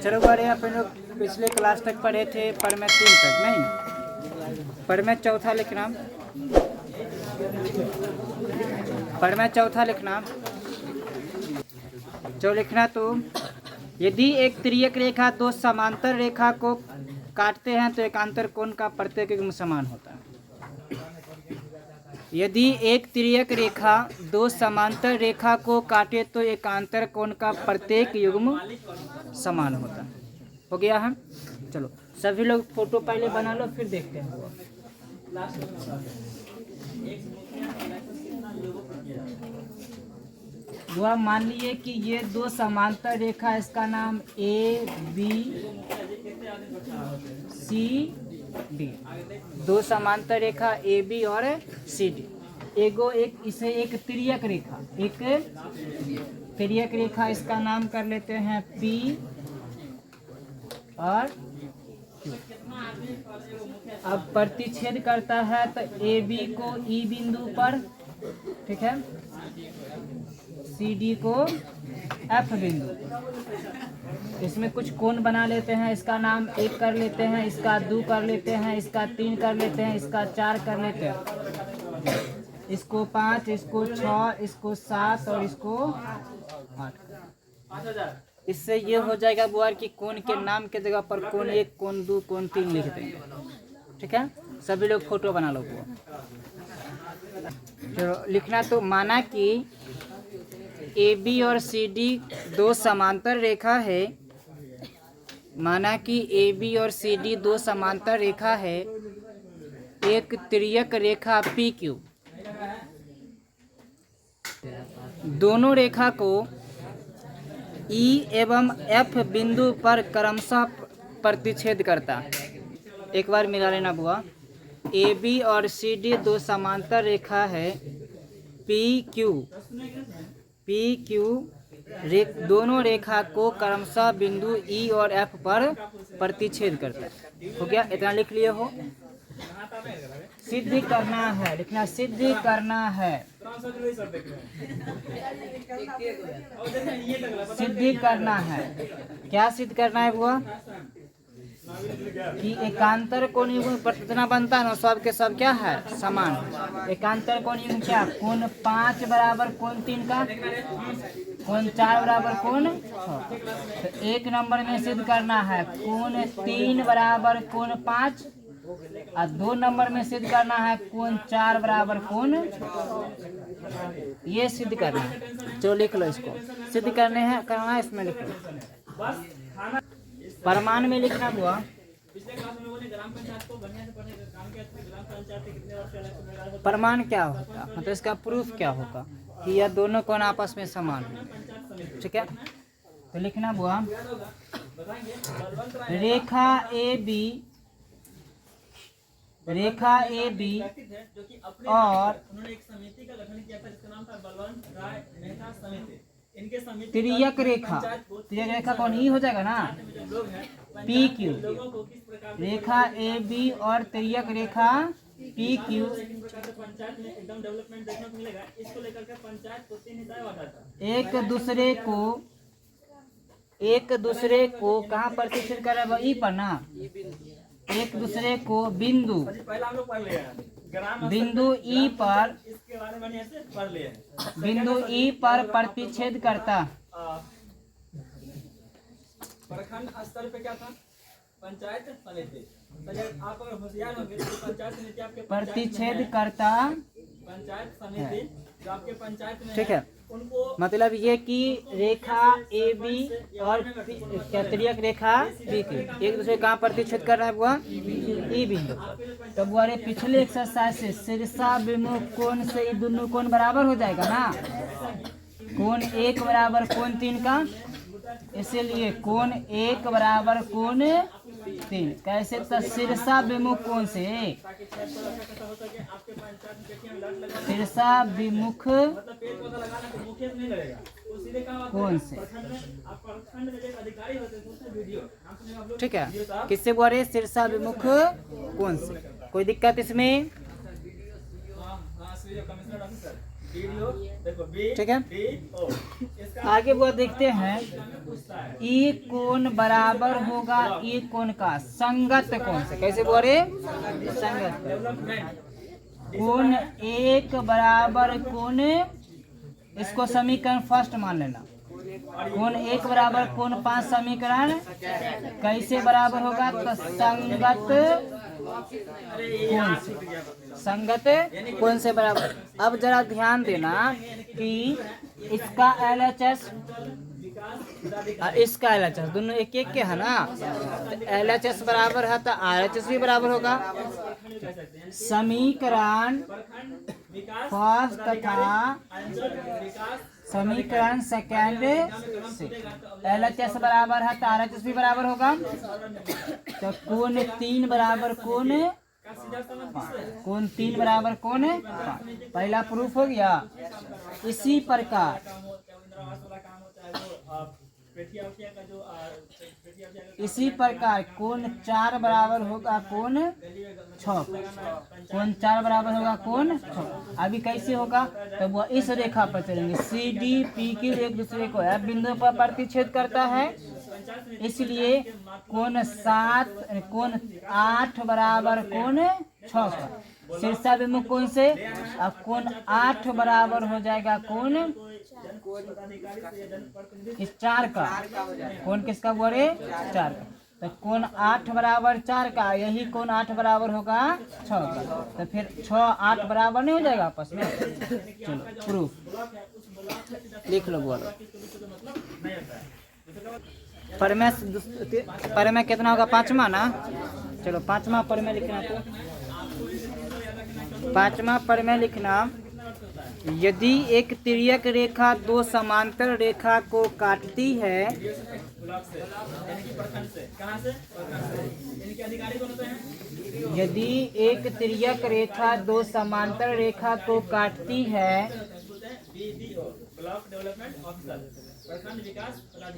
चलो बड़े अपन लोग पिछले क्लास तक पढ़े थे पर मैं 3 तक नहीं, पर मैं चौथा लिखना, पर मैं चौथा लिखना। जो लिखना तो यदि एक तिर्यक रेखा दो समांतर रेखा को काटते हैं तो एकांतर कोण का प्रत्येक युग्म समान होता है। यदि एक तिर्यक रेखा दो समांतर रेखा को काटे तो एकांतर कोण का प्रत्येक युग्म समान होता है। हो गया है। चलो सभी लोग फोटो पहले बना लो फिर देखते हैं। वह मान लिए कि ये दो समांतर रेखा, इसका नाम ए बी सी डी, दो समांतर रेखा ए बी और सी डी। इसे एक तिर्यक रेखा, एक तिर्यक रेखा, इसका नाम कर लेते हैं पी और क्यू। अब प्रतिच्छेद करता है तो ए बी को ई बिंदु पर, ठीक है, सी डी को एफ बिंदु। इसमें कुछ कोण बना लेते हैं, इसका नाम 1 कर लेते हैं, इसका 2 कर लेते हैं, इसका 3 कर लेते हैं, इसका 4 कर लेते हैं, इसको 5, इसको 6, इसको 7 और इसको 8। इससे ये हो जाएगा बुआर की कोण के नाम के जगह पर कोण 1, कोण 2, कोण 3 लिख देंगे। ठीक है, सभी लोग फोटो बना लो। चलो लिखना तो माना कि ए बी और सी डी दो समांतर रेखा है, माना कि ए बी और सी डी दो समांतर रेखा है, एक तिर्यक रेखा पी क्यू दोनों रेखा को ई एवं एफ बिंदु पर क्रमशः प्रतिच्छेद करता। एक बार मिला लेना बुआ। ए बी और सी डी दो समांतर रेखा है पी क्यू दोनों रेखा को क्रमशः बिंदु ई और एफ पर प्रतिच्छेद करता है। हो गया, इतना लिख लिए हो। सिद्ध करना है, लिखना सिद्ध करना है, सिद्ध करना है। क्या सिद्ध करना है बुआ? कि एकांतर कोण युग्म कितना बनता है ना, सब के सब क्या है, समान। एकांतर कोण युग्म क्या? कोण 5 बराबर कोण 3 का, कोण 4 बराबर कोण 6। तो 1 नंबर में सिद्ध करना है कोण 3 बराबर कोण 5 और 2 नंबर में सिद्ध करना है कोण 4 बराबर कोण। ये सिद्ध करना है। जो लिख लो, इसको सिद्ध करने हैं, करना है, इसमें लिख लो। प्रमाण में लिखना हुआ। प्रमाण क्या होता, मतलब इसका प्रूफ क्या होगा कि यह दोनों कोण आपस में समान है। ठीक है, तो लिखना हुआ रेखा ए बी और तिर्यक रेखा कौन ही हो जाएगा ना, पी क्यू। रेखा ए बी और तिर्यक रेखा पी क्यू एक दूसरे को कहाँ प्रतिच्छेद कर रहा है, ई पर ना। एक दूसरे को बिंदु ई पर, बिंदु ई पर प्रतिच्छेद करता। प्रखंड स्तर पे क्या था, पंचायत समिति। आप अगर होशियार होंगे तो पंचायत समिति आपके प्रतिच्छेद करता पंचायत समिति जो आपके पंचायत में, ठीक है। उनको मतलब ये कि रेखा ए बी और तिर्यक रेखा पी क्यू एक दूसरे कहाँ प्रतिच्छेद कर रहा है बुआ, ई बिंदु। तो बुआ रे पिछले एक्सरसाइज से शीर्षाभिमुख कोण से ये दोनों कोण बराबर हो जाएगा ना। कोण 1 बराबर कोण 3 का, इसलिए कोण 1 बराबर कोण 3। कैसे? तो शीर्षाभिमुख कोण से, शीर्षाभिमुख कोण से, ठीक है। किससे बोल रहे? शीर्षाभिमुख कोण से। कोई दिक्कत इसमें? वीडियो देखो बी ठीक है। डी ओ इसका आगे वो देखते हैं ये कोण बराबर होगा ये कोण का संगत कोण से। कैसे बोले? संगत डेवलपमेंट कोण एक बराबर कोण, इसको समीकरण फर्स्ट मान लेना। कोण एक बराबर कोण 5 समीकरण कैसे बराबर होगा? तो संगत कोण से, संगत कोण से बराबर। अब जरा ध्यान देना कि इसका LHS और इसका LHS दोनों एक एक के है ना, तो LHS बराबर है तो RHS भी बराबर होगा। समीकरण फर्स्ट तथा समीकरण सेकेंड से LHS बराबर है तो RHS भी बराबर होगा। तो कोण 3 बराबर कोण 3 बराबर कोण 5, पहला प्रूफ हो गया। इसी प्रकार कोण 4 बराबर होगा कोण 6, कोण 4 बराबर होगा कोण 6। अभी कैसे होगा? तो वो इस रेखा पर चलेंगे, CD PQ एक दूसरे को F बिंदु पर प्रतिच्छेद करता है, इसलिए कोण 8 बराबर कोण 6 का शीर्षा बिंदु कोण से। अब कोण 8 बराबर हो जाएगा कोण इस 4 का, कोण किसका बोले 4 का। तो कोण 8 बराबर 4 का, यही कोण 8 बराबर होगा 6 का। तो फिर 6 8 बराबर नहीं हो जाएगा आपस में? चलो प्रूफ लिख लो, बोलो। परमेय कितना होगा? 5वां ना। चलो 5वां परमेय लिखना। तो 5वां परमेय लिखना, यदि एक तिर्यक रेखा 2 समांतर रेखा को काटती है, यदि एक तिर्यक रेखा 2 समांतर रेखा को काटती है,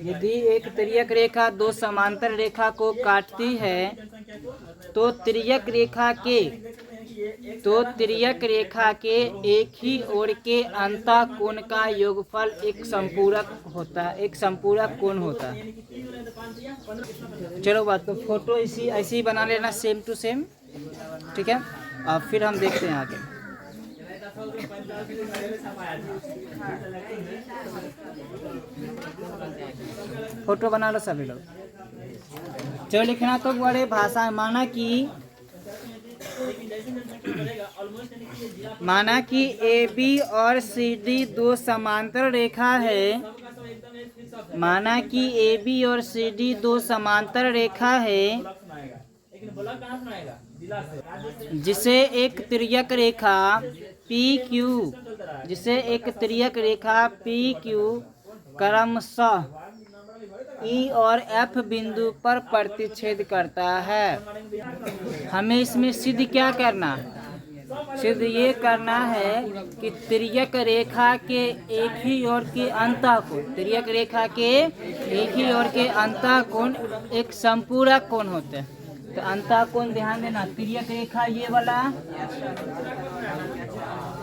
यदि एक तिर्यक रेखा 2 समांतर रेखा को काटती है तो तिर्यक रेखा के एक ही ओर के अंतःकोण का योगफल एक संपूरक कोण होता है। चलो बात तो फोटो ऐसे ही बना लेना, सेम टू सेम, ठीक है। अब फिर हम देखते हैं आगे। फोटो बना लो सभी लोग। चलो लिखना तो बड़े भाषा, माना कि AB और CD 2 समांतर रेखा है, माना कि AB और CD 2 समांतर रेखा है, जिसे एक तिर्यक रेखा PQ क्रमशः E और F बिंदु पर प्रतिच्छेद करता है। हमें इसमें सिद्ध क्या करना है? सिद्ध ये करना है कि तिर्यक रेखा के एक ही ओर के अंतःकोण, तिर्यक रेखा के एक ही ओर के अंतःकोण एक संपूरक कोण होते हैं। तो अंतःकोण ध्यान देना, तिर्यक रेखा ये वाला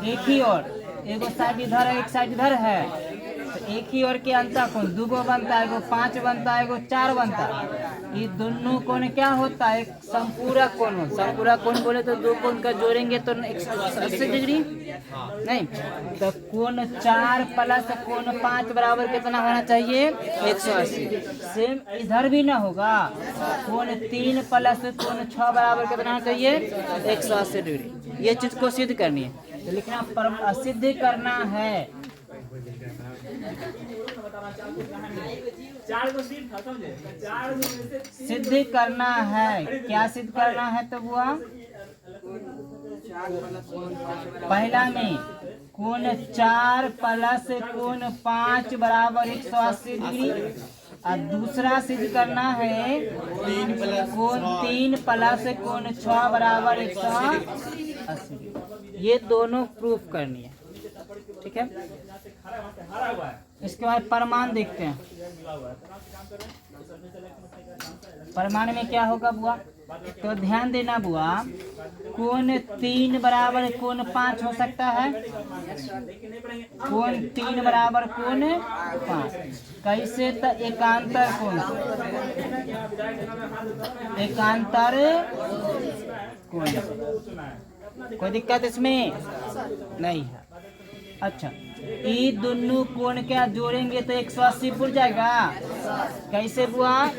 एक ही ओर, एगो साइड इधर है एक साइड इधर है, तो एक ही ओर के अंतःकोण 2 बनता है, एगो 5 बनता है, एगो 4 बनता है। ये दोनों कोण क्या होता है? एक संपूरक कोण हो। संपूरक कोण बोले तो 2 कोण का जोड़ेंगे तो 180 डिग्री नहीं, तो कोण 4 प्लस कोण 5 बराबर कितना होना चाहिए? 180। सेम इधर भी ना होगा, कोण 3 प्लस कोण 6 बराबर कितना होना चाहिए? 180 डिग्री। ये चीज को सिद्ध करनी है, तो लिखना सिद्ध करना है। सिद्ध करना है, क्या सिद्ध करना है? तो बुआ पहला में कोण 4 प्लस कोण 5 बराबर 180 डिग्री, और दूसरा सिद्ध करना है कोण 3 प्लस कोण 6 बराबर 180। ये दोनों प्रूफ करनी है, ठीक है। इसके बाद प्रमाण देखते हैं। प्रमाण में क्या होगा बुआ? तो ध्यान देना बुआ, कोण 3 बराबर कोण 5 हो सकता है। कोण 3 बराबर कोण 5 कैसे? तो एकांतर कोण, एकांतर कोण। कोई दिक्कत इसमें नहीं है। अच्छा, ये दोनों कोण क्या जोड़ेंगे तो 180 पुर जाएगा। कैसे बुआ?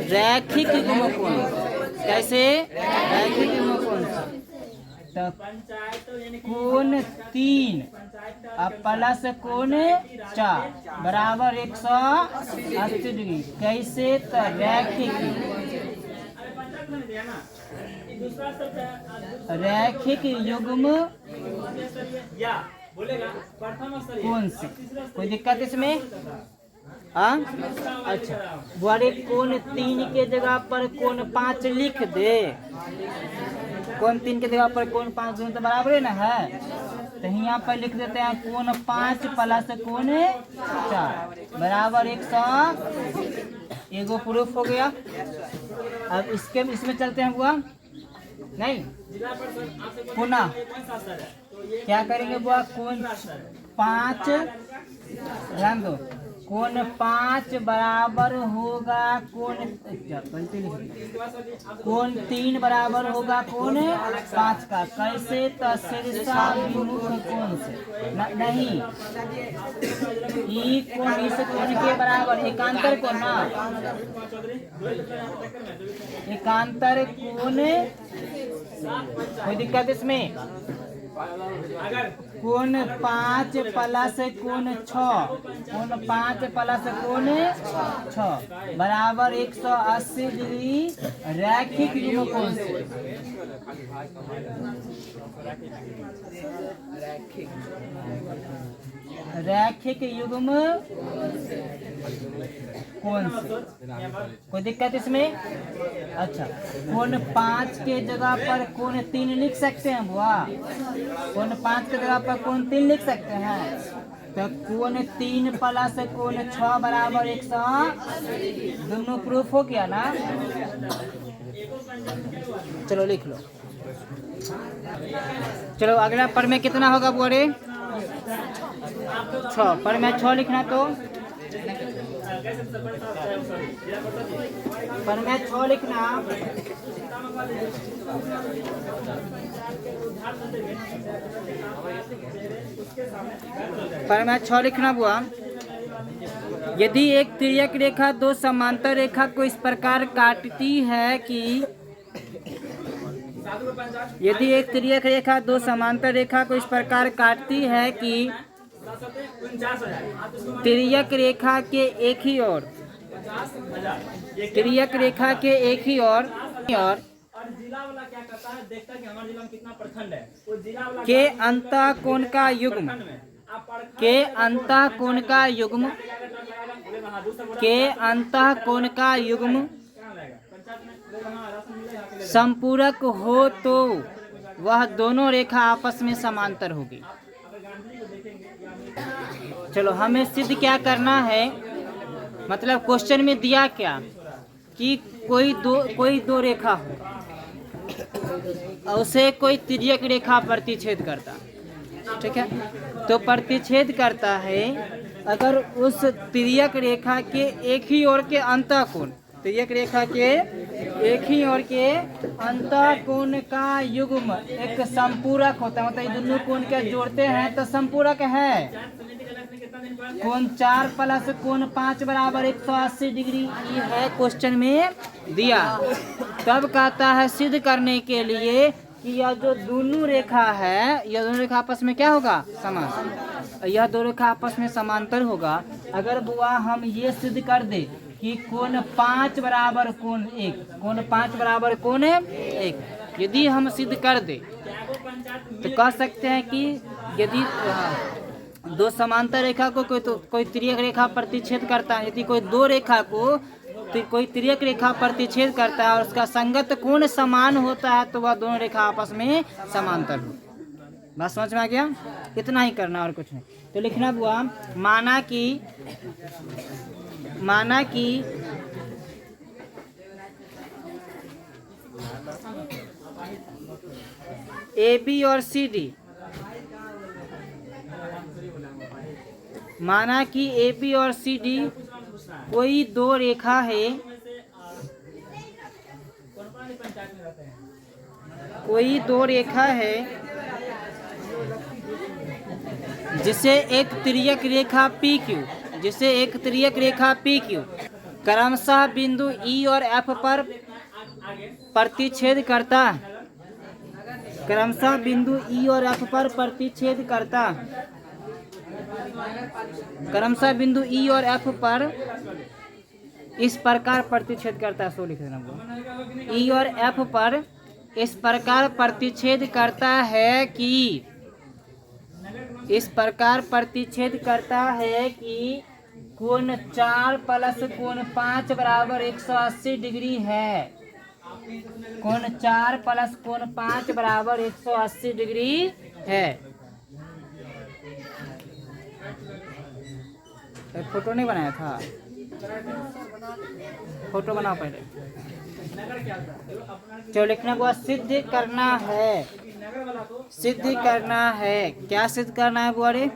रैखिक युग्म कोण। कैसे? रैखिक युग्म कोण से। तो कोण 3 और प्लस कोण 4 बराबर 180 डिग्री। कैसे? तो रैखिक, रैखिक युग्म कोण से। कोई दिक्कत इसमें? हाँ, अच्छा। बुआरे कोण 3 के जगह पर कोण 5 लिख दे। कोण 3 के जगह पर कोण 5 दोनों तो बराबर है ना है। तो यहाँ पर लिख देते हैं कोण 5 प्लस कोण 4 बराबर 100। एगो प्रूफ हो गया। अब इसमें चलते हैं बुआ। नहीं, पुनः क्या करेंगे बुआ? कोण 5, ध्यान दो, कोण 5 बराबर होगा कोण, कोण 3 बराबर होगा कोण 5 का। कैसे? तो शीर्षाभिमुख कोण से। नहीं, ई कोण इस कोण के बराबर, एकांतर कोण ना, एकांतर कोण। कोई दिक्कत इसमें? कोण 5 प्लस कोण 6, कोण 5 प्लस कोण 6 बराबर 180 डिग्री रैखिक युग्म कोण से। रैखिक युग्म कोण से। कोई दिक्कत इसमें? अच्छा, कोण 5 के जगह पर कोण 3 लिख सकते हैं बुआ। कोण 5 के जगह पर कोण 3 लिख सकते हैं। तो कोण 3 प्लस कोण 6 बराबर 100। दोनों प्रूफ हो गया ना। चलो लिख लो। चलो अगला पर में कितना होगा बुआरे? 6 पर में 6 लिखना। तो पर में 6 लिखना। पर में 6 लिखना बुआ। यदि एक तिर्यक रेखा दो समांतर रेखा को इस प्रकार काटती है कि, यदि एक तिर्यक रेखा दो समांतर रेखा को इस प्रकार काटती है कि तिर्यक रेखा के एक ही ओर, तिर्यक रेखा के एक ही ओर जिला वाला क्या करता है, देखता है कि हमारे जिला में कितना प्रखंड है, वो जिला वाला के अंतः कोण का युग्म, के अंतः कोण का युग्म, के अंतः कोण का युग्म संपूरक हो तो वह दोनों रेखा आपस में समांतर होगी। चलो हमें सिद्ध क्या करना है, मतलब क्वेश्चन में दिया क्या कि कोई दो रेखा हो और उसे कोई तिर्यक रेखा प्रतिच्छेद करता, ठीक है। तो प्रतिच्छेद करता है अगर उस तिर्यक रेखा के एक ही ओर के अंतः कोण, तिर्यक रेखा के एक ही ओर के अंतः कोण का युग्म एक संपूरक होता है, मतलब ये दोनों कोण क्या जोड़ते हैं तो संपूरक है। कोण 4 प्लस कोण 5 बराबर 180 डिग्री ये है क्वेश्चन में दिया। तब कहता है सिद्ध करने के लिए कि यह जो दोनों रेखा है, यह दोनों रेखा आपस में क्या होगा, समान, यह दो रेखा आपस में समांतर होगा। अगर बुआ हम ये सिद्ध कर दे कि कोण 5 बराबर कोण 1, कोण 5 बराबर कोण 1, यदि हम सिद्ध कर दे तो कह सकते हैं कि यदि दो समांतर रेखा को कोई तिर्यक रेखा प्रतिच्छेद करता है, यदि कोई दो रेखा को कोई तिर्यक रेखा प्रतिच्छेद करता है और उसका संगत कोण समान होता है तो वह दोनों रेखा आपस में समांतर हो। बस समझ में आ गया, इतना ही करना और कुछ नहीं। तो लिखना बुआ, माना कि ए बी और सी डी, माना कि ए बी और सी डी कोई दो रेखा है, कोई दो रेखा है जिसे एक तिर्यक रेखा पी क्यू, जिसे एक तिर्यक रेखा पी क्यू क्रमशः बिंदु ई और एफ पर प्रतिच्छेद करता है, क्रमशः बिंदु ई और एफ पर प्रतिच्छेद करता, क्रमशः बिंदु ई और एफ पर इस प्रकार प्रतिच्छेद करता है। सो लिख देना, ई और एफ पर इस प्रकार प्रतिच्छेद करता है कि, इस प्रकार प्रतिच्छेद करता है कि कोण 4 प्लस कोण 5 बराबर 180 डिग्री है, कोण 4 प्लस कोण 5 बराबर 180 डिग्री है। फोटो नहीं बनाया था, फोटो बनाओ पहले। जो लिखना वो सिद्ध करना है, सिद्ध करना है। क्या सिद्ध करना है बुआरे?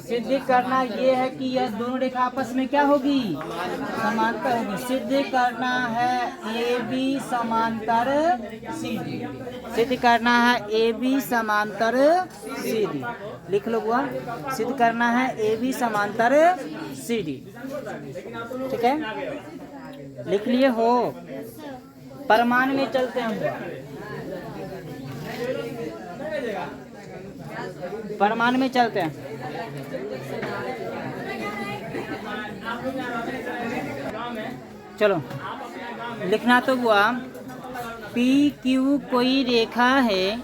सिद्ध करना ये है कि यह दोनों रेखा आपस में क्या होगी, समांतर होगी। सिद्ध करना है ए बी समांतर सी डी, सिद्ध करना है ए बी समांतर सी डी। लिख लो बुआ, सिद्ध करना है ए बी समांतर सी डी। ठीक है, लिख लिए हो। प्रमाण में चलते हैं बुआ, प्रमाण में चलते हैं। चलो लिखना तो हुआ पी क्यू कोई रेखा है,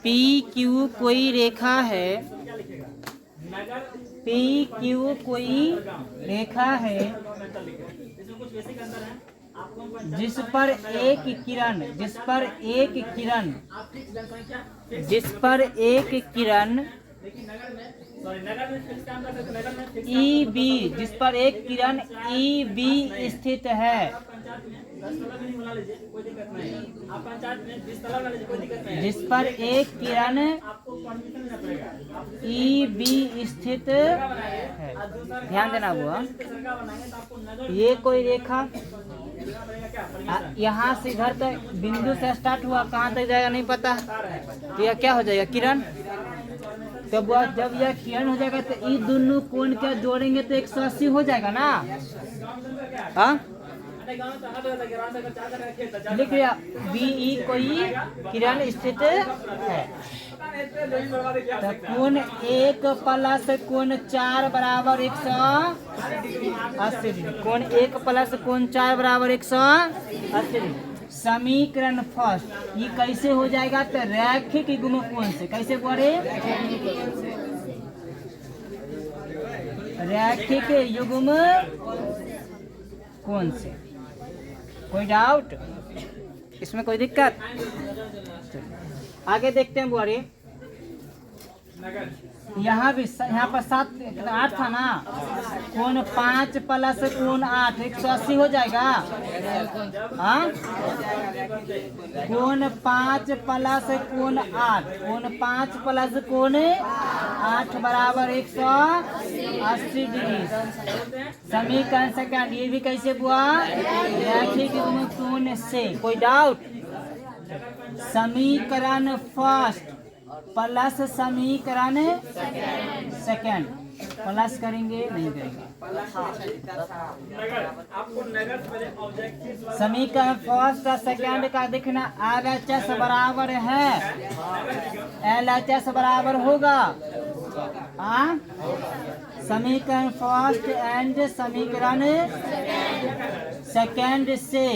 पी क्यू कोई रेखा है, पी क्यू कोई रेखा है जिस पर एक किरण, जिस पर एक किरण, जिस पर एक किरण ई बी, जिस पर एक किरण ई बी स्थित है, जिस पर एक किरण ई बी स्थित है। ध्यान देना हुआ, ये कोई रेखा यहाँ से इधर तक बिंदु से स्टार्ट हुआ, कहाँ तक जाएगा नहीं पता, तो यह क्या हो जाएगा, किरण। तो जब यह किरण हो जाएगा तो ये दोनों कोण क्या जोड़ेंगे तो 180 हो जाएगा ना। हाँ लिख लिया, बी ई कोई किरण स्थित है, तो कोण 1 प्लस कोण 4 बराबर 180 डिग्री, कोण 1 प्लस कोण 4 बराबर 180 डिग्री। समीकरण फर्स्ट, ये कैसे हो जाएगा, तो रैखिक युग्म कोण से। कैसे बोले, रैखिक युग्म कोण से। कोई डाउट इसमें, कोई दिक्कत? आगे देखते हैं बुआरी। यहाँ भी, यहाँ पर 8 था ना, कोण 5 प्लस कोण 8 180 हो जाएगा। हाँ, कोण 5 प्लस कोण 8, कोण 5 प्लस कोण 8 बराबर 180 डिग्री। समीकरण सेकंड, ये भी कैसे हुआ, रैखिक युग्म कोण से। कोई डाउट? समीकरण फर्स्ट प्लस समीकरण सेकंड, प्लस करेंगे नहीं करेंगे। समीकरण फर्स्ट और सेकंड का देखना, RHS बराबर है, LHS बराबर होगा। हाँ, समीकरण फर्स्ट एंड समीकरण सेकंड से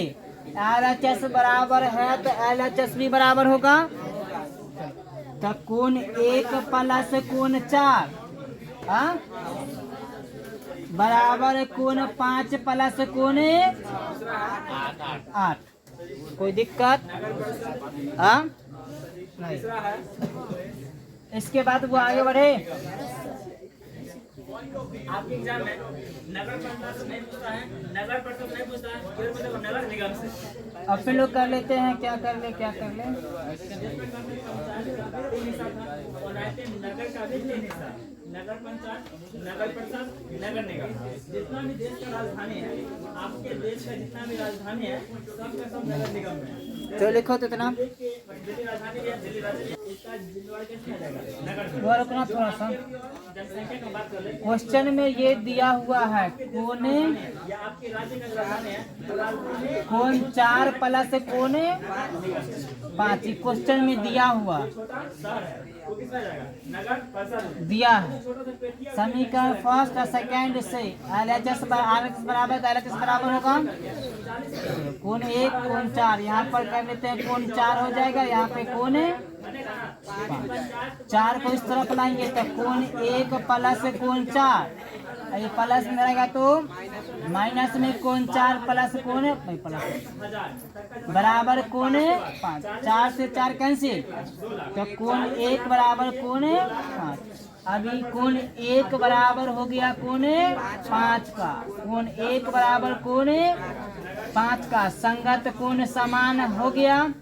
RHS बराबर है तो LHS भी बराबर होगा। तो कोण 1 प्लस कोण 4 बराबर कोण 5 प्लस कोण 8। कोई दिक्कत? नहीं। इसके बाद वो आगे बढ़े, आपके एग्जाम में नगर पंचायत नहीं पूछता है, नगर परिषद नहीं पूछता है, केवल मतलब नगर निगम से। अब फिर लोग कर लेते हैं, क्या कर ले क्या कर ले। और रहते हैं नगर का भी 3 हिस्सा, नगर पंचायत, नगर परिषद, नगर निगम। जितना भी देश का राजधानी है, आपके देश का जितना भी राजधानी है, सबका सब नगर निगम में। तो लिखो तो इतना दिल्ली राजधानी है, दिल्ली राजधानी, इसका जिम्मेवारी कैसे आ जाएगा? नगर में। वो रुकना थोड़ा सा। जनसंख्या की बात कर ले, क्वेश्चन में ये दिया हुआ है कोने या आपके राज्य का राजधानी है, तो राजधानी कौन 4 प्लस कोने 5, क्वेश्चन में दिया हुआ छोटा शहर है, वो किसमें आ जाएगा? नगर परिषद। दिया है। समीकरण फर्स्ट और सेकंड से LHS बराबर LHS बराबर होगा कोण 1 कोण 4। यहाँ पर कर लेते हैं कोण 4 हो जाएगा, यहाँ पे कोण 4 को इस तरफ लाएंगे तो कोण 1 प्लस कोण 4, ये प्लस में रहेगा तो माइनस में कोण 4 प्लस कोण बराबर कोण 5। 4 से 4 कैंसिल तो कोण 1 बराबर कोण 5। अभी कोण 1 बराबर हो गया कोण 5 का, कोण 1 बराबर कोण 5 का संगत कोण समान हो गया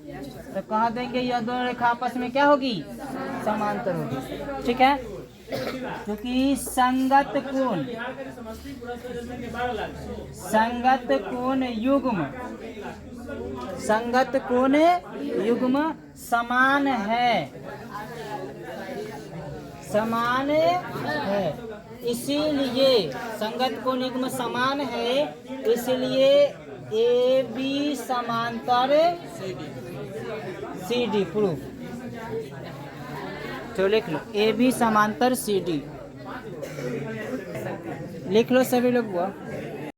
तो कह देंगे यह दोनों रेखा आपस में क्या होगी? समांतर होगी। ठीक है, क्योंकि संगत कोण युग्म समान है, इसीलिए संगत कोण युग्म समान है, इसलिए AB समांतर CD प्रूफ। तो लिख लो AB समांतर CD, लिख लो सभी लोग।